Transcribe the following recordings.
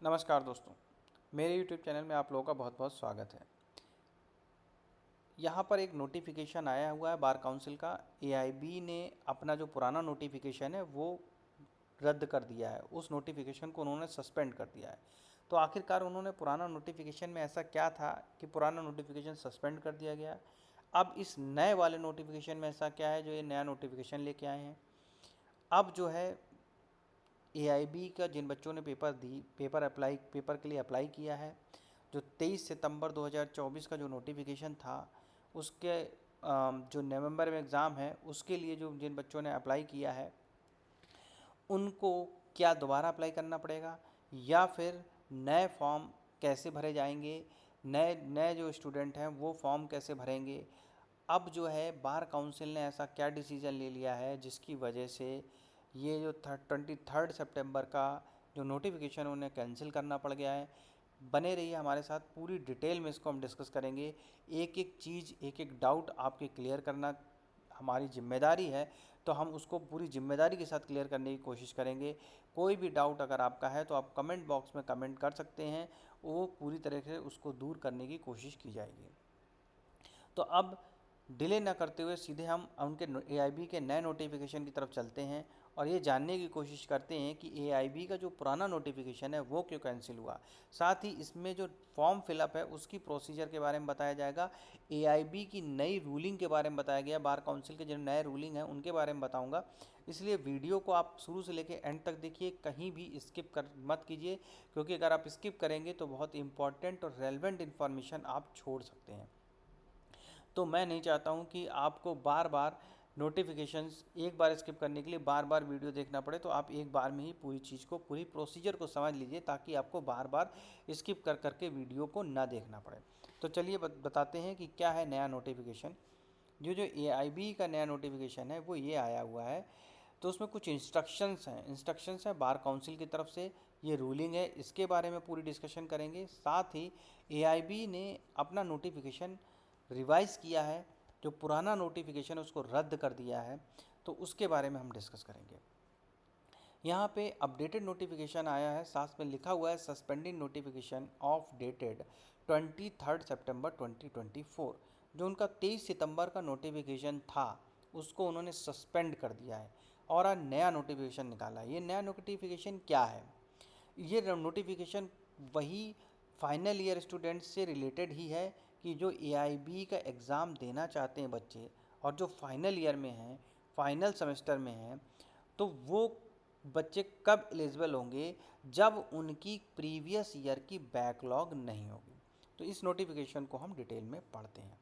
नमस्कार दोस्तों, मेरे YouTube चैनल में आप लोगों का बहुत बहुत स्वागत है। यहाँ पर एक नोटिफिकेशन आया हुआ है बार काउंसिल का। एआईबी ने अपना जो पुराना नोटिफिकेशन है वो रद्द कर दिया है, उस नोटिफिकेशन को उन्होंने सस्पेंड कर दिया है। तो आखिरकार उन्होंने पुराना नोटिफिकेशन में ऐसा क्या था कि पुराना नोटिफिकेशन सस्पेंड कर दिया गया। अब इस नए वाले नोटिफिकेशन में ऐसा क्या है जो ये नया नोटिफिकेशन लेके आए हैं। अब जो है एआईबी का जिन बच्चों ने पेपर के लिए अप्लाई किया है, जो 23 सितंबर 2024 का जो नोटिफिकेशन था उसके जो नवंबर में एग्ज़ाम है उसके लिए जो जिन बच्चों ने अप्लाई किया है उनको क्या दोबारा अप्लाई करना पड़ेगा या फिर नए फॉर्म कैसे भरे जाएंगे, नए नए जो स्टूडेंट हैं वो फॉर्म कैसे भरेंगे। अब जो है बार काउंसिल ने ऐसा क्या डिसीज़न ले लिया है जिसकी वजह से ये जो 23 सितंबर का जो नोटिफिकेशन उन्हें कैंसिल करना पड़ गया है। बने रहिए हमारे साथ, पूरी डिटेल में इसको हम डिस्कस करेंगे। एक एक चीज़, एक एक डाउट आपके क्लियर करना हमारी जिम्मेदारी है, तो हम उसको पूरी जिम्मेदारी के साथ क्लियर करने की कोशिश करेंगे। कोई भी डाउट अगर आपका है तो आप कमेंट बॉक्स में कमेंट कर सकते हैं, वो पूरी तरह से उसको दूर करने की कोशिश की जाएगी। तो अब डिले ना करते हुए सीधे हम उनके एआईबी के नए नोटिफिकेशन की तरफ चलते हैं और ये जानने की कोशिश करते हैं कि एआईबी का जो पुराना नोटिफिकेशन है वो क्यों कैंसिल हुआ। साथ ही इसमें जो फॉर्म फिलअप है उसकी प्रोसीजर के बारे में बताया जाएगा। एआईबी की नई रूलिंग के बारे में बताया गया, बार काउंसिल के जो नए रूलिंग हैं उनके बारे में बताऊंगा। इसलिए वीडियो को आप शुरू से लेकर एंड तक देखिए, कहीं भी स्किप कर मत कीजिए, क्योंकि अगर आप स्किप करेंगे तो बहुत इंपॉर्टेंट और रेलेवेंट इन्फॉर्मेशन आप छोड़ सकते हैं। तो मैं नहीं चाहता हूँ कि आपको बार बार नोटिफिकेशंस एक बार स्किप करने के लिए बार बार वीडियो देखना पड़े। तो आप एक बार में ही पूरी चीज़ को, पूरी प्रोसीजर को समझ लीजिए ताकि आपको बार बार स्किप कर करके वीडियो को ना देखना पड़े। तो चलिए बताते हैं कि क्या है नया नोटिफिकेशन। जो एआईबी का नया नोटिफिकेशन है वो ये आया हुआ है। तो उसमें कुछ इंस्ट्रक्शंस हैं बार काउंसिल की तरफ से, ये रूलिंग है, इसके बारे में पूरी डिस्कशन करेंगे। साथ ही एआईबी ने अपना नोटिफिकेशन रिवाइज़ किया है, जो पुराना नोटिफिकेशन है उसको रद्द कर दिया है, तो उसके बारे में हम डिस्कस करेंगे। यहाँ पे अपडेटेड नोटिफिकेशन आया है, साथ में लिखा हुआ है सस्पेंडिंग नोटिफिकेशन ऑफ डेटेड 23 सितंबर 2024। जो उनका 23 सितंबर का नोटिफिकेशन था उसको उन्होंने सस्पेंड कर दिया है और आज नया नोटिफिकेशन निकाला है। ये नया नोटिफिकेशन क्या है? ये नोटिफिकेशन वही फाइनल ईयर स्टूडेंट्स से रिलेटेड ही है कि जो एआईबी का एग्ज़ाम देना चाहते हैं बच्चे और जो फाइनल ईयर में हैं, फाइनल सेमेस्टर में हैं, तो वो बच्चे कब एलिजिबल होंगे, जब उनकी प्रीवियस ईयर की बैकलॉग नहीं होगी। तो इस नोटिफिकेशन को हम डिटेल में पढ़ते हैं।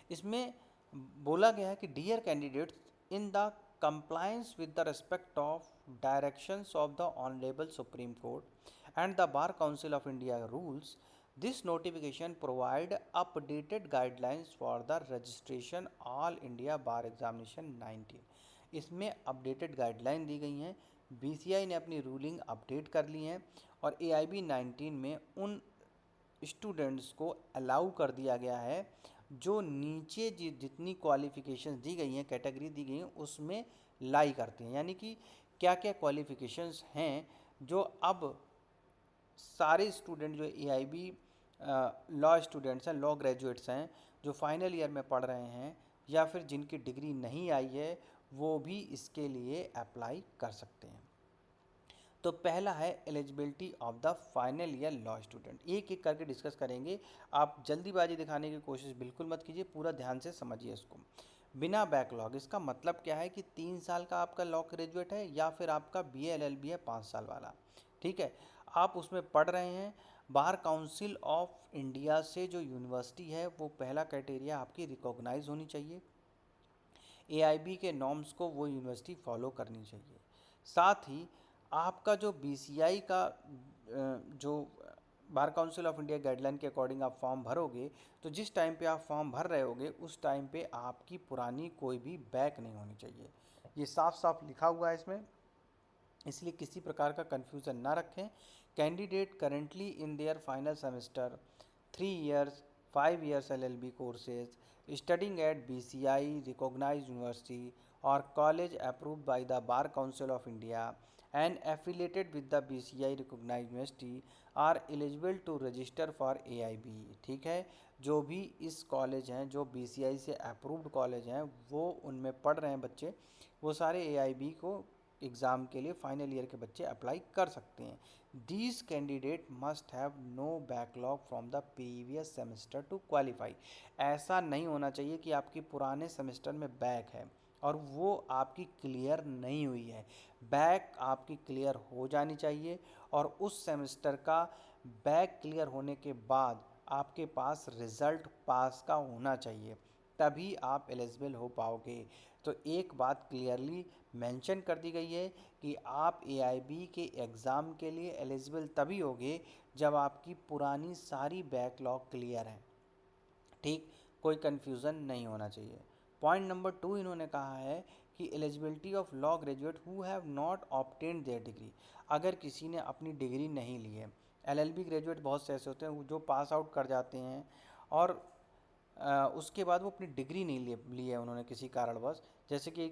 इसमें बोला गया है कि dear candidates, in the compliance with the respect of directions of the Honorable Supreme Court and the Bar Council of India rules, this notification provide updated guidelines for the registration All India Bar Examination 19। इसमें updated guideline दी गई हैं, BCI ने अपनी ruling update कर ली हैं और AIB 19 में उन स्टूडेंट्स को अलाउ कर दिया गया है जो नीचे जितनी क्वालिफ़िकेशंस दी गई हैं, कैटेगरी दी गई हैं, उसमें लाई करते हैं। यानी कि क्या क्या क्वालिफ़िकेशंस हैं जो अब सारे स्टूडेंट जो एआईबी लॉ स्टूडेंट्स हैं, लॉ ग्रेजुएट्स हैं, जो फाइनल ईयर में पढ़ रहे हैं या फिर जिनकी डिग्री नहीं आई है, वो भी इसके लिए अप्लाई कर सकते हैं। तो पहला है eligibility of the final year law student. एक एक करके डिस्कस करेंगे, आप जल्दीबाजी दिखाने की कोशिश बिल्कुल मत कीजिए, पूरा ध्यान से समझिए इसको। बिना बैकलॉग, इसका मतलब क्या है कि 3 साल का आपका लॉ ग्रेजुएट है या फिर आपका बीए एलएलबी है 5 साल वाला, ठीक है, आप उसमें पढ़ रहे हैं। बार काउंसिल ऑफ इंडिया से जो यूनिवर्सिटी है वो पहला क्राइटेरिया आपकी रिकॉग्नाइज होनी चाहिए, एआईबी के नॉर्म्स को वो यूनिवर्सिटी फॉलो करनी चाहिए। साथ ही आपका जो बीसीआई का जो बार काउंसिल ऑफ इंडिया गाइडलाइन के अकॉर्डिंग आप फॉर्म भरोगे, तो जिस टाइम पे आप फॉर्म भर रहे होगे उस टाइम पे आपकी पुरानी कोई भी बैक नहीं होनी चाहिए। ये साफ साफ लिखा हुआ है इसमें, इसलिए किसी प्रकार का कन्फ्यूज़न ना रखें। Candidate currently in their final semester 3 years 5 years LLB courses studying at BCI recognized university or college approved by the Bar Council of India and affiliated with the BCI recognized university are eligible to register for AIB। ठीक है, जो भी इस college हैं, जो BCI से approved college हैं, वो उनमें पढ़ रहे हैं बच्चे, वो सारे AIB को एग्ज़ाम के लिए फाइनल ईयर के बच्चे अप्लाई कर सकते हैं। These candidate must have no backlog from the previous semester to qualify. ऐसा नहीं होना चाहिए कि आपकी पुराने सेमेस्टर में बैक है और वो आपकी क्लियर नहीं हुई है। बैक आपकी क्लियर हो जानी चाहिए और उस सेमेस्टर का बैक क्लियर होने के बाद आपके पास रिज़ल्ट पास का होना चाहिए, तभी आप एलिजिबल हो पाओगे। तो एक बात क्लियरली मेंशन कर दी गई है कि आप AIB के एग्ज़ाम के लिए एलिजिबल तभी होगे जब आपकी पुरानी सारी बैकलॉग क्लियर है। ठीक, कोई कन्फ्यूज़न नहीं होना चाहिए। पॉइंट नंबर 2 इन्होंने कहा है कि eligibility of law graduate who have not obtained there degree. अगर किसी ने अपनी डिग्री नहीं ली है, LLB ग्रेजुएट बहुत से ऐसे होते हैं जो पास आउट कर जाते हैं और उसके बाद वो अपनी डिग्री नहीं ली है उन्होंने किसी कारणवश, जैसे कि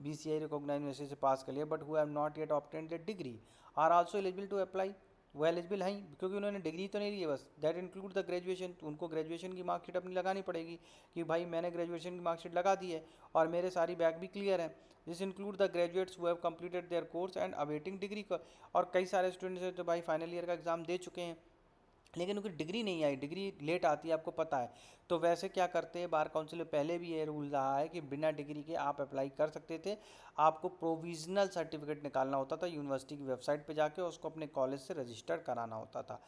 BCI रिकॉग्नाइज यूनिवर्सिटी से पास कर लिया but who have not yet obtained the degree are also eligible to apply. वो एलिजिबल हैं क्योंकि उन्होंने डिग्री तो नहीं ली है, बस दैट इंक्लूड द ग्रेजुएशन। तो उनको ग्रेजुएशन की मार्कशीट अपनी लगानी पड़ेगी कि भाई मैंने ग्रेजुएशन की मार्कशीट लगा दी है और मेरे सारी बैक भी क्लियर है। This include the graduates who have completed there course and awaiting degree का। और कई सारे स्टूडेंट्स हैं जो भाई फाइनल ईयर का एग्ज़ाम दे चुके हैं लेकिन उनकी डिग्री नहीं आई, डिग्री लेट आती है, आपको पता है। तो वैसे क्या करते हैं, बार काउंसिल में पहले भी ये रूल रहा है कि बिना डिग्री के आप अप्लाई कर सकते थे। आपको प्रोविज़नल सर्टिफिकेट निकालना होता था यूनिवर्सिटी की वेबसाइट पे जाके, उसको अपने कॉलेज से रजिस्टर कराना होता था।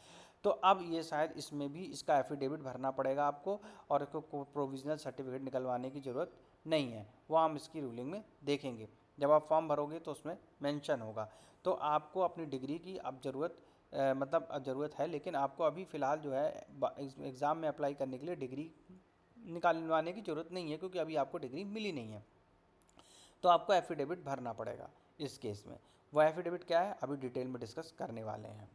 तो अब ये शायद इसमें भी इसका एफिडेविट भरना पड़ेगा आपको और इसको प्रोविज़नल सर्टिफिकेट निकलवाने की ज़रूरत नहीं है। वो हम इसकी रूलिंग में देखेंगे, जब आप फॉर्म भरोगे तो उसमें मेंशन होगा। तो आपको अपनी डिग्री की अब ज़रूरत मतलब ज़रूरत है, लेकिन आपको अभी फ़िलहाल जो है एग्ज़ाम में अप्लाई करने के लिए डिग्री निकालवाने की ज़रूरत नहीं है क्योंकि अभी आपको डिग्री मिली नहीं है। तो आपको एफिडेविट भरना पड़ेगा इस केस में। वो एफिडेविट क्या है अभी डिटेल में डिस्कस करने वाले हैं।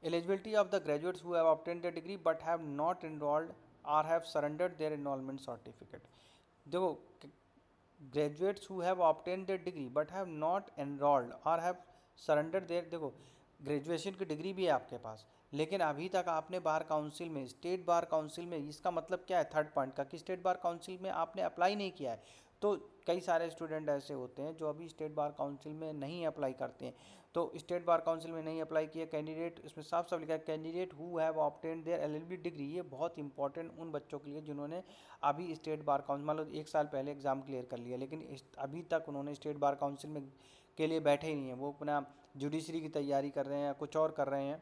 Eligibility of the graduates who have obtained the degree but have not enrolled or have surrendered their enrolment certificate. देखो, graduates who have obtained the degree but have not enrolled और have surrender their, देखो graduation की degree भी है आपके पास लेकिन अभी तक आपने बार काउंसिल में, स्टेट बार काउंसिल में, इसका मतलब क्या है थर्ड पॉइंट का कि स्टेट बार काउंसिल में आपने अप्लाई नहीं किया है। तो कई सारे स्टूडेंट ऐसे होते हैं जो अभी स्टेट बार काउंसिल में नहीं अप्लाई करते हैं। तो स्टेट बार काउंसिल में नहीं अप्लाई किया कैंडिडेट, इसमें साफ साफ लिखा है candidate who have obtained their LLB degree. ये बहुत इंपॉर्टेंट उन बच्चों के लिए जिन्होंने अभी स्टेट बार काउंसिल, मान लो 1 साल पहले एग्ज़ाम क्लियर कर लिया लेकिन अभी तक उन्होंने स्टेट बार काउंसिल में के लिए बैठे ही नहीं हैं, वो अपना जुडिशरी की तैयारी कर रहे हैं या कुछ और कर रहे हैं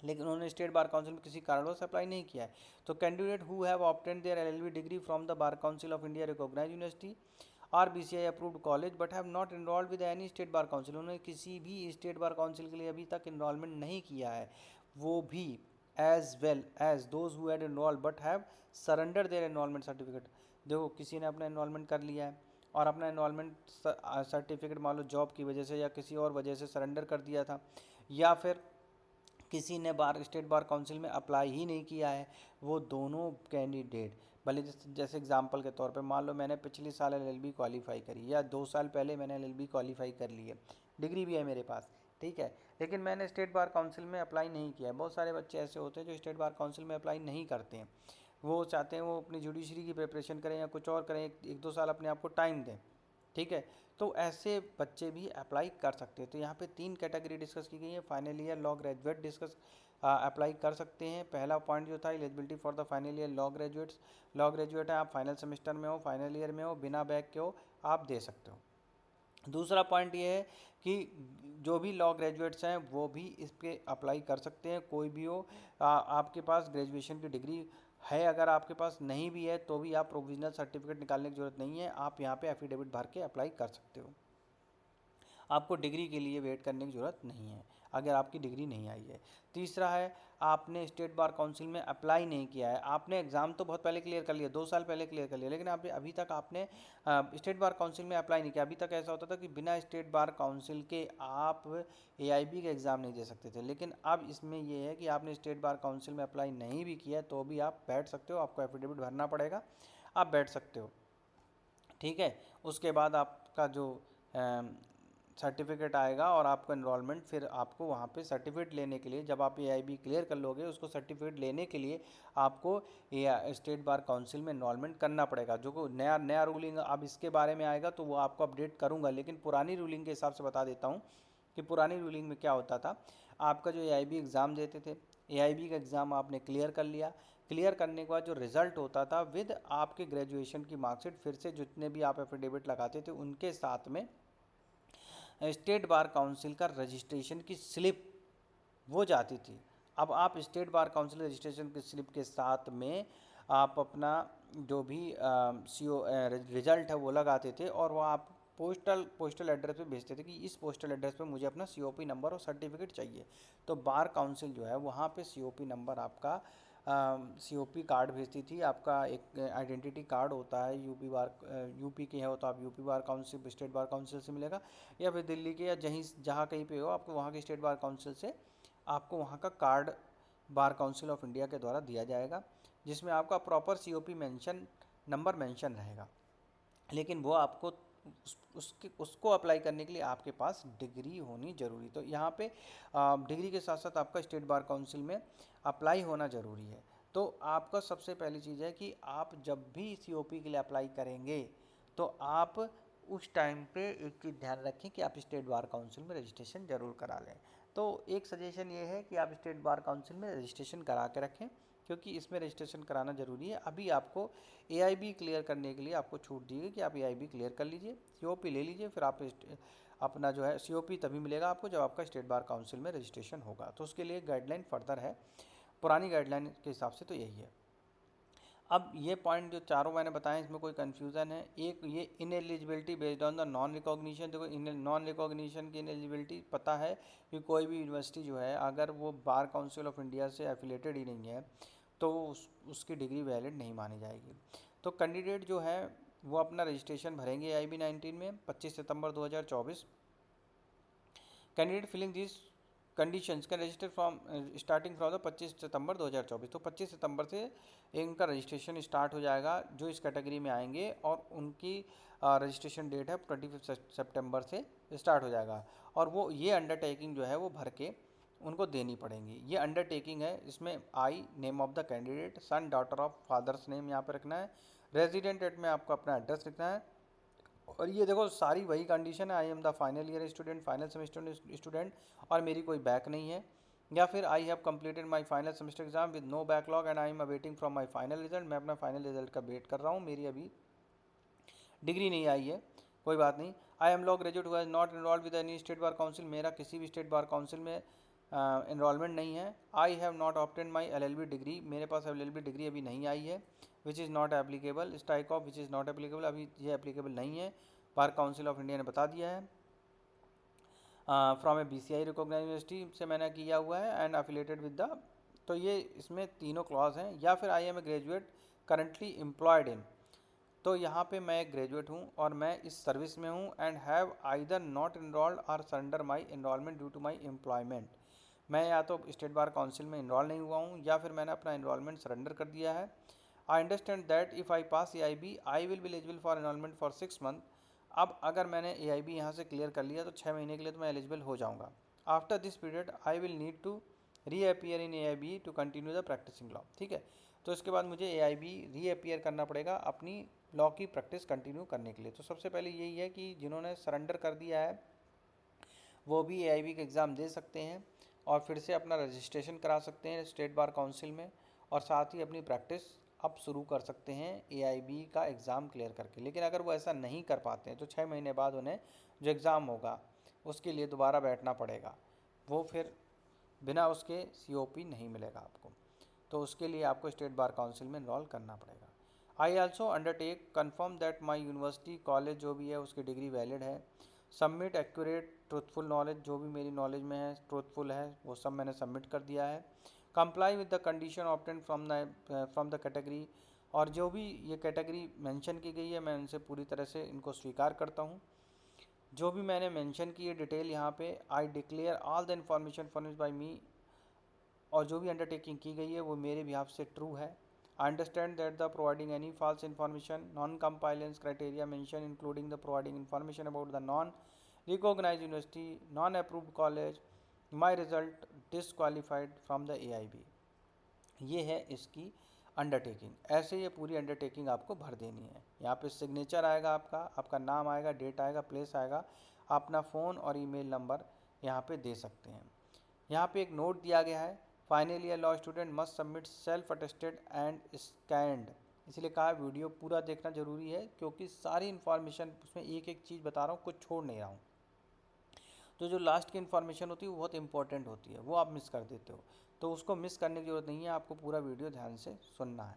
लेकिन उन्होंने स्टेट बार काउंसिल में किसी कारणवश अप्लाई नहीं किया है। तो candidate who have obtained their LLB degree from the bar council of India recognise university और BCI approved college but have not enrolled with any state bar council. उन्होंने किसी भी स्टेट बार काउंसिल के लिए अभी तक इनरोलमेंट नहीं किया है, वो भी as well as those who had enrolled but have surrender their enrolment certificate. देखो, किसी ने अपना एनरोलमेंट कर लिया है और अपना एनरोलमेंट सर्टिफिकेट मान लो जॉब की वजह से या किसी और वजह से सरेंडर कर दिया था, या फिर किसी ने स्टेट बार काउंसिल में अप्लाई ही नहीं किया है, वो दोनों कैंडिडेट भले जैसे एग्जांपल के तौर पे मान लो मैंने पिछले साल LLB क्वालिफाई करी या 2 साल पहले मैंने LLB क्वालिफाई कर ली है, डिग्री भी है मेरे पास, ठीक है, लेकिन मैंने स्टेट बार काउंसिल में अप्लाई नहीं किया है। बहुत सारे बच्चे ऐसे होते हैं जो स्टेट बार काउंसिल में अप्लाई नहीं करते हैं, वो चाहते हैं वो अपनी जुडिशरी की प्रिपरेशन करें या कुछ और करें, 1-2 साल अपने आप को टाइम दें, ठीक है। तो ऐसे बच्चे भी अप्लाई कर सकते हैं। तो यहाँ पे 3 कैटेगरी डिस्कस की गई है। Final year law graduate discuss apply कर सकते हैं। पहला पॉइंट जो था eligibility for the final year law graduates, law graduate है आप फाइनल सेमेस्टर में हो, फाइनल ईयर में हो, बिना बैक के हो, आप दे सकते हो। दूसरा पॉइंट ये है कि जो भी लॉ ग्रेजुएट्स हैं वो भी इस पर अप्लाई कर सकते हैं, कोई भी हो। आपके पास ग्रेजुएशन की डिग्री है, अगर आपके पास नहीं भी है तो भी आप प्रोविजनल सर्टिफिकेट निकालने की ज़रूरत नहीं है, आप यहाँ पे एफिडेविट भर के अप्लाई कर सकते हो। आपको डिग्री के लिए वेट करने की ज़रूरत नहीं है अगर आपकी डिग्री नहीं आई है। तीसरा है, आपने स्टेट बार काउंसिल में अप्लाई नहीं किया है, आपने एग्ज़ाम तो बहुत पहले क्लियर कर लिया, 2 साल पहले क्लियर कर लिया, लेकिन आप अभी तक आपने स्टेट बार काउंसिल में अप्लाई नहीं किया। अभी तक ऐसा होता था कि बिना स्टेट बार काउंसिल के आप AIB का एग्ज़ाम नहीं दे सकते थे, लेकिन अब इसमें ये है कि आपने स्टेट बार काउंसिल में अप्लाई नहीं भी किया तो भी आप बैठ सकते हो, आपको एफिडेविट भरना पड़ेगा, आप बैठ सकते हो, ठीक है। उसके बाद आपका जो सर्टिफिकेट आएगा और आपका एनरोलमेंट, फिर आपको वहाँ पे सर्टिफिकेट लेने के लिए, जब आप एआईबी क्लियर कर लोगे, उसको सर्टिफिकेट लेने के लिए आपको स्टेट बार काउंसिल में एनरोलमेंट करना पड़ेगा। जो को नया नया रूलिंग अब इसके बारे में आएगा तो वो आपको अपडेट करूँगा, लेकिन पुरानी रूलिंग के हिसाब से बता देता हूँ कि पुरानी रूलिंग में क्या होता था। आपका जो एआईबी एग्ज़ाम देते थे, एआईबी का एग्ज़ाम आपने क्लियर कर लिया, क्लियर करने के बाद जो रिज़ल्ट होता था विद आपके ग्रेजुएशन की मार्कशीट, फिर से जितने भी आप एफिडेविट लगाते थे उनके साथ में स्टेट बार काउंसिल का रजिस्ट्रेशन की स्लिप वो जाती थी। अब आप स्टेट बार काउंसिल रजिस्ट्रेशन की स्लिप के साथ में आप अपना जो भी सीओ रिजल्ट है वो लगाते थे, और वो आप पोस्टल एड्रेस पे भेजते थे कि इस पोस्टल एड्रेस पे मुझे अपना सीओपी नंबर और सर्टिफिकेट चाहिए। तो बार काउंसिल जो है वहाँ पे सीओपी नंबर आपका सीओपी कार्ड भेजती थी। आपका एक आइडेंटिटी कार्ड होता है, यूपी के हो तो आप UP bar council, state bar council से मिलेगा, या फिर दिल्ली के या जहाँ कहीं पे हो आपको वहाँ के स्टेट बार काउंसिल से आपको वहाँ का card bar council of India के द्वारा दिया जाएगा, जिसमें आपका प्रॉपर सीओपी नंबर मेंशन रहेगा। लेकिन वो आपको उसको अप्लाई करने के लिए आपके पास डिग्री होनी ज़रूरी। तो यहाँ पे डिग्री के साथ साथ आपका स्टेट बार काउंसिल में अप्लाई होना ज़रूरी है। तो आपका सबसे पहली चीज़ है कि आप जब भी सीओपी के लिए अप्लाई करेंगे तो आप उस टाइम पे एक चीज़ ध्यान रखें कि आप स्टेट बार काउंसिल में रजिस्ट्रेशन ज़रूर करा लें। तो एक सजेशन ये है कि आप स्टेट बार काउंसिल में रजिस्ट्रेशन करा के रखें, क्योंकि इसमें रजिस्ट्रेशन कराना ज़रूरी है। अभी आपको एआईबी क्लियर करने के लिए आपको छूट दी गई कि आप एआईबी क्लियर कर लीजिए, सीओपी ले लीजिए, फिर आप अपना जो है सीओपी तभी मिलेगा आपको जब आपका स्टेट बार काउंसिल में रजिस्ट्रेशन होगा। तो उसके लिए गाइडलाइन फर्दर है, पुरानी गाइडलाइन के हिसाब से तो यही है। अब ये पॉइंट जो चारों मैंने बताए इसमें कोई कन्फ्यूज़न है। एक ये ineligibility based on the non recognition, देखो नॉन रिकॉग्निशन की इनएलिजिबिलिटी पता है कि कोई भी यूनिवर्सिटी जो है अगर वो बार काउंसिल ऑफ इंडिया से एफिलेटेड ही नहीं है तो उसकी डिग्री वैलिड नहीं मानी जाएगी। तो कैंडिडेट जो है वो अपना रजिस्ट्रेशन भरेंगे IB-19 में 25 सितंबर 2024। Candidate filling this conditions can register from starting from the 25 सितंबर 2024। तो 25 सितंबर से इनका रजिस्ट्रेशन स्टार्ट हो जाएगा जो इस कैटेगरी में आएंगे, और उनकी रजिस्ट्रेशन डेट है 25 सितंबर से स्टार्ट हो जाएगा। और वो ये अंडरटेकिंग जो है वो भर के उनको देनी पड़ेंगी। ये अंडरटेकिंग है, इसमें I name of the candidate, son daughter of father's name यहाँ पे रखना है, रेजिडेंट एट में आपको अपना एड्रेस लिखना है। और ये देखो सारी वही कंडीशन है, I am the final year student, final semester student, और मेरी कोई बैक नहीं है, या फिर I have completed my final semester exam with no backlog and I am awaiting from my final result. मैं अपना फाइनल रिजल्ट का वेट कर रहा हूँ, मेरी अभी डिग्री नहीं आई है, कोई बात नहीं। I am law graduate who has not enrolled with any state bar council, मेरा किसी भी स्टेट बार काउंसिल में इनरोलमेंट नहीं है। I have not obtain my LLB degree, मेरे पास LLB डिग्री अभी नहीं आई है। Which is not applicable, strike of which is not applicable, अभी ये एप्लीकेबल नहीं है, बार काउंसिल ऑफ इंडिया ने बता दिया है। From a BCI recognise university से मैंने किया हुआ है एंड अफिलेटेड विद द, तो ये इसमें तीनों क्लॉज हैं। या फिर I am a graduate currently employed in, तो यहाँ पे मैं एक ग्रेजुएट हूँ और मैं इस सर्विस में हूँ, and have either not enrolled और surrender my enrolment due to my employment. मैं या तो स्टेट बार काउंसिल में इनरोल नहीं हुआ हूँ या फिर मैंने अपना इनरोलमेंट सरेंडर कर दिया है। I understand that if I pass AIB I will be eligible for enrolment for 6 month. अब अगर मैंने AIB यहाँ से क्लियर कर लिया तो 6 महीने के लिए तो मैं एलिजिबल हो जाऊँगा। After this period I will need to reappear in AIB to continue the practising law, ठीक है। तो इसके बाद मुझे AIB रीअपियर करना पड़ेगा अपनी लॉ की प्रैक्टिस कंटिन्यू करने के लिए। तो सबसे पहले यही है कि जिन्होंने सरेंडर कर दिया है वो भी AIB का एग्ज़ाम दे सकते हैं और फिर से अपना रजिस्ट्रेशन करा सकते हैं स्टेट बार काउंसिल में, और साथ ही अपनी प्रैक्टिस अब शुरू कर सकते हैं AIB का एग्ज़ाम क्लियर करके। लेकिन अगर वो ऐसा नहीं कर पाते हैं तो 6 महीने बाद उन्हें जो एग्ज़ाम होगा उसके लिए दोबारा बैठना पड़ेगा, वो फिर बिना उसके COP नहीं मिलेगा आपको। तो उसके लिए आपको स्टेट बार काउंसिल में इनरोल करना पड़ेगा। I also undertake confirm that my university college जो भी है उसकी डिग्री वैलिड है। सबमिट एक्यूरेट ट्रूथफुल नॉलेज, जो भी मेरी नॉलेज में है ट्रूथफुल है वो सब मैंने सबमिट कर दिया है। Comply with the condition obtain from the category, और जो भी ये कैटेगरी मेंशन की गई है मैं उनसे पूरी तरह से इनको स्वीकार करता हूँ। जो भी मैंने मेंशन की है डिटेल यहाँ पे, I declare all the information furnished by me, और जो भी अंडरटेकिंग की गई है वो मेरे बिहाफ से ट्रू है। I understand that the providing any false information non compliance criteria mention including the providing information about the non recognise university, non approved college, my result, disqualified from the AIB। ये है इसकी undertaking. ऐसे ये पूरी undertaking आपको भर देनी है। यहाँ पे सिग्नेचर आएगा, आपका नाम आएगा, डेट आएगा, प्लेस आएगा, अपना फ़ोन और ईमेल नंबर यहाँ पे दे सकते हैं। यहाँ पे एक नोट दिया गया है, final year law student must submit self attested and scanned. इसलिए कहा वीडियो पूरा देखना जरूरी है, क्योंकि सारी इन्फॉर्मेशन उसमें एक एक चीज़ बता रहा हूँ, कुछ छोड़ नहीं रहा हूँ। तो जो लास्ट की इन्फॉर्मेशन होती है वो बहुत इंपॉर्टेंट होती है, वो आप मिस कर देते हो, तो उसको मिस करने की ज़रूरत नहीं है, आपको पूरा वीडियो ध्यान से सुनना है।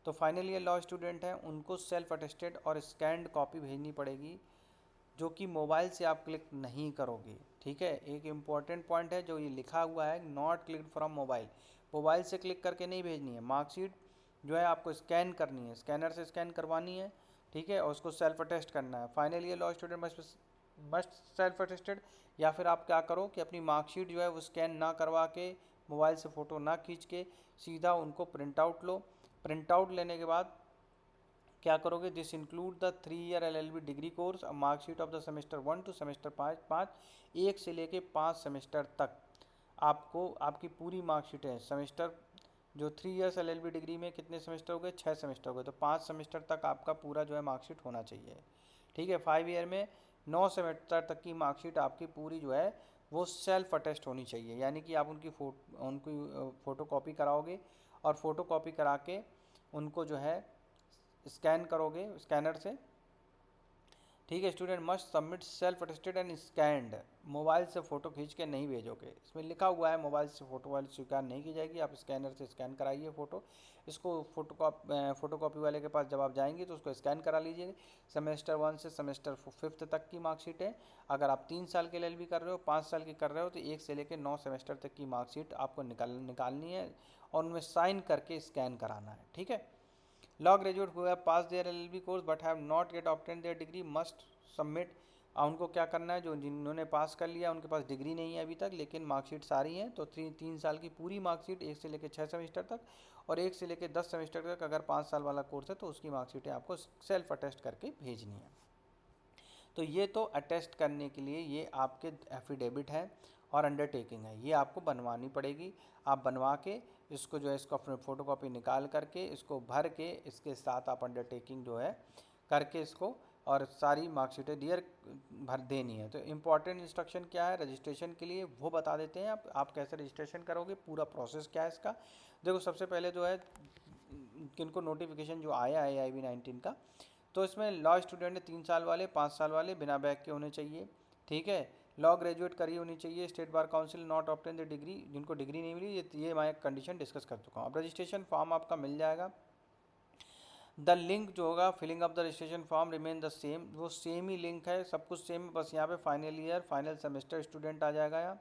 तो फाइनल ईयर लॉ स्टूडेंट हैं, उनको सेल्फ अटेस्टेड और स्कैंड कॉपी भेजनी पड़ेगी, जो कि मोबाइल से आप क्लिक नहीं करोगे। ठीक है, एक इम्पॉर्टेंट पॉइंट है जो ये लिखा हुआ है, not click from mobile. Mobile से क्लिक करके नहीं भेजनी है। मार्कशीट जो है आपको स्कैन करनी है, स्कैनर से स्कैन करवानी है। ठीक है, और उसको सेल्फ अटेस्ट करना है। Final year law student must self attested. या फिर आप क्या करो कि अपनी मार्कशीट जो है वो स्कैन ना करवा के, मोबाइल से फ़ोटो ना खींच के, सीधा उनको प्रिंट आउट लो। प्रिंट आउट लेने के बाद क्या करोगे, this include the 3 year LLB degree course, marksheet of the semester 1 to semester 5, 1 से लेके 5 सेमेस्टर तक आपको आपकी पूरी मार्कशीट है। सेमेस्टर जो 3 ईयर्स LLB डिग्री में कितने सेमेस्टर हो गए, 6 सेमेस्टर हो गए, तो 5 सेमेस्टर तक आपका पूरा जो है मार्कशीट होना चाहिए। ठीक है, 5 ईयर में 9 सेमेस्टर तक की मार्कशीट आपकी पूरी जो है वो सेल्फ अटेस्ट होनी चाहिए, यानी कि आप उनकी फ़ोटो कॉपी कराओगे और फ़ोटो कॉपी करा के उनको जो है स्कैन करोगे स्कैनर से। ठीक है, student must submit self attested and scanned. Mobile से फ़ोटो खींच के नहीं भेजोगे, इसमें लिखा हुआ है मोबाइल से फ़ोटो वाली स्वीकार नहीं की जाएगी, आप स्कैनर से स्कैन कराइए फ़ोटो। इसको फ़ोटो कॉपी वाले के पास जब आप जाएंगे तो उसको स्कैन करा लीजिए। सेमेस्टर 1 से सेमेस्टर 5 तक की मार्कशीट है। अगर आप 3 साल के LLB कर रहे हो, 5 साल की कर रहे हो, तो 1 से लेकर 9 सेमेस्टर तक की मार्कशीट आपको निकालनी है और उनमें साइन करके स्कैन कराना है। ठीक है, law graduate who have pass their LLB course but have not yet obtain their degree must submit. उनको क्या करना है, जो जिन्होंने पास कर लिया उनके पास डिग्री नहीं है अभी तक, लेकिन मार्कशीट सारी हैं, तो 3 साल की पूरी मार्कशीट 1 से लेकर 6 सेमेस्टर तक और 1 से लेकर 10 सेमेस्टर तक, अगर 5 साल वाला कोर्स है तो उसकी मार्कशीटें आपको सेल्फ अटेस्ट करके भेजनी है। तो ये तो अटेस्ट करने के लिए ये आपके एफिडेविट है और अंडरटेकिंग है, ये आपको बनवानी पड़ेगी। आप बनवा के इसको जो है इसको अपने फ़ोटो कॉपी निकाल करके इसको भर के इसके साथ आप अंडरटेकिंग जो है करके इसको और सारी मार्कशीटें डियर भर देनी है। तो इम्पॉर्टेंट इंस्ट्रक्शन क्या है रजिस्ट्रेशन के लिए वो बता देते हैं। आप कैसे रजिस्ट्रेशन करोगे, पूरा प्रोसेस क्या है इसका। देखो, सबसे पहले जो है किनको नोटिफिकेशन जो आया है AIB 19 का, तो इसमें लॉ स्टूडेंट 3 साल वाले, 5 साल वाले, बिना बैक के होने चाहिए। ठीक है, लॉ ग्रेजुएट करी होनी चाहिए, state bar council not obtain the degree, जिनको डिग्री नहीं मिली, ये मैं कंडीशन डिस्कस कर चुका हूँ। अब रजिस्ट्रेशन फॉर्म आपका मिल जाएगा। द लिंक जो होगा filling up the registration form remain the same, वो सेम ही लिंक है, सब कुछ सेम, बस यहाँ पे final year final semester student आ जाएगा यहाँ,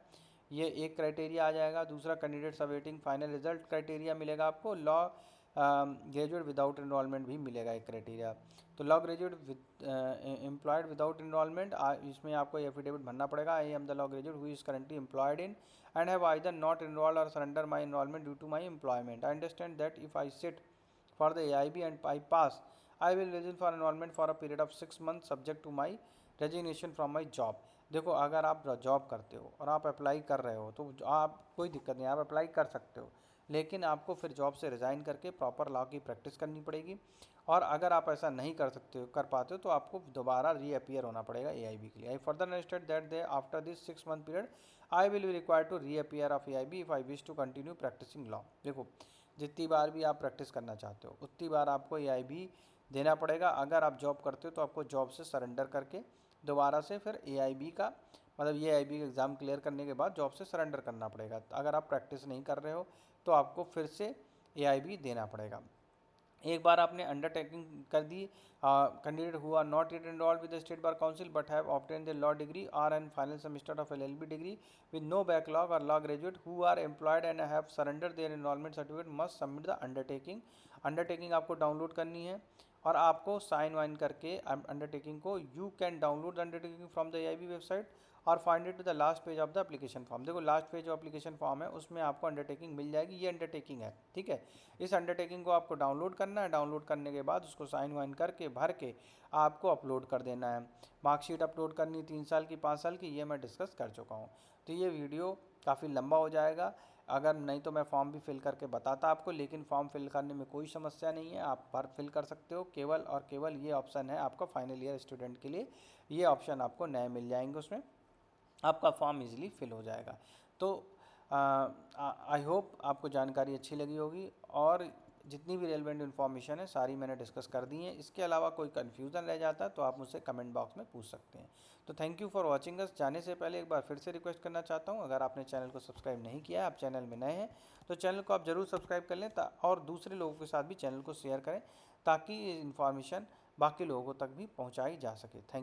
ये एक क्राइटेरिया आ जाएगा। दूसरा, candidates awaiting final result criteria मिलेगा आपको। लॉ ग्रेजुएट विदाउट इनरोलमेंट भी मिलेगा एक क्राइटेरिया। तो law graduate employed without enrolment, इसमें आपको एफिडेविट भरना पड़ेगा। I am the law graduate who is currently employed in and have either not enrolled और surrender my enrolment due to my employment. I understand that if I sit for the AIB and I pass, I will resign for enrollment for a period of 6 months subject to my resignation from my job। देखो, अगर आप job करते हो और आप apply कर रहे हो तो आप कोई दिक्कत नहीं, आप अप्लाई कर सकते हो, लेकिन आपको फिर जॉब से रिज़ाइन करके प्रॉपर लॉ की प्रैक्टिस करनी पड़ेगी। और अगर आप ऐसा नहीं कर पाते हो तो आपको दोबारा रीअपियर होना पड़ेगा AIB के लिए। I further understand that they after this 6 month period I will be required to reappear of AIB if I wish to continue practising law. देखो, जितनी बार भी आप प्रैक्टिस करना चाहते हो उतनी बार आपको AIB देना पड़ेगा। अगर आप जॉब करते हो तो आपको जॉब से सरेंडर करके दोबारा से फिर AIB का मतलब ये AIB का एग्ज़ाम क्लियर करने के बाद जॉब से सरेंडर करना पड़ेगा। अगर आप प्रैक्टिस नहीं कर रहे हो तो आपको फिर से AIB देना पड़ेगा। एक बार आपने अंडरटेकिंग कर दी, candidate who are not yet enrolled with the state bar council but have obtain the law degree or an final semester of LLB degree with no backlog, or law graduate who are employed and have surrendered their enrollment certificate must submit the undertaking। Undertaking आपको download करनी है और आपको sign वाइन करके undertaking को, you can download the undertaking from the AIB website और find it to the last page of the application form. देखो लास्ट पेज जो एप्लीकेशन फॉर्म है उसमें आपको अंडरटेकिंग मिल जाएगी, ये अंडरटेकिंग है, ठीक है। इस अंडरटेकिंग को आपको डाउनलोड करना है, डाउनलोड करने के बाद उसको साइन वाइन करके भर के आपको अपलोड कर देना है। मार्कशीट अपलोड करनी 3 साल की 5 साल की, ये मैं डिस्कस कर चुका हूँ। तो ये वीडियो काफ़ी लंबा हो जाएगा, अगर नहीं तो मैं फॉर्म भी फिल करके बताता आपको, लेकिन फॉर्म फिल करने में कोई समस्या नहीं है, आप पर फिल कर सकते हो। केवल और केवल ये ऑप्शन है आपका फाइनल ईयर स्टूडेंट के लिए, ये ऑप्शन आपको नए मिल जाएंगे, उसमें आपका फॉर्म इजीली फिल हो जाएगा। तो आई होप आपको जानकारी अच्छी लगी होगी, और जितनी भी रेलिवेंट इन्फॉर्मेशन है सारी मैंने डिस्कस कर दी है। इसके अलावा कोई कन्फ्यूज़न रह जाता है तो आप मुझसे कमेंट बॉक्स में पूछ सकते हैं। तो thank you for watching us. जाने से पहले एक बार फिर से रिक्वेस्ट करना चाहता हूँ, अगर आपने चैनल को सब्सक्राइब नहीं किया है, आप चैनल में नए हैं, तो चैनल को आप ज़रूर सब्सक्राइब कर लें, और दूसरे लोगों के साथ भी चैनल को शेयर करें, ताकि ये इन्फॉर्मेशन बाकी लोगों तक भी पहुँचाई जा सके। थैंक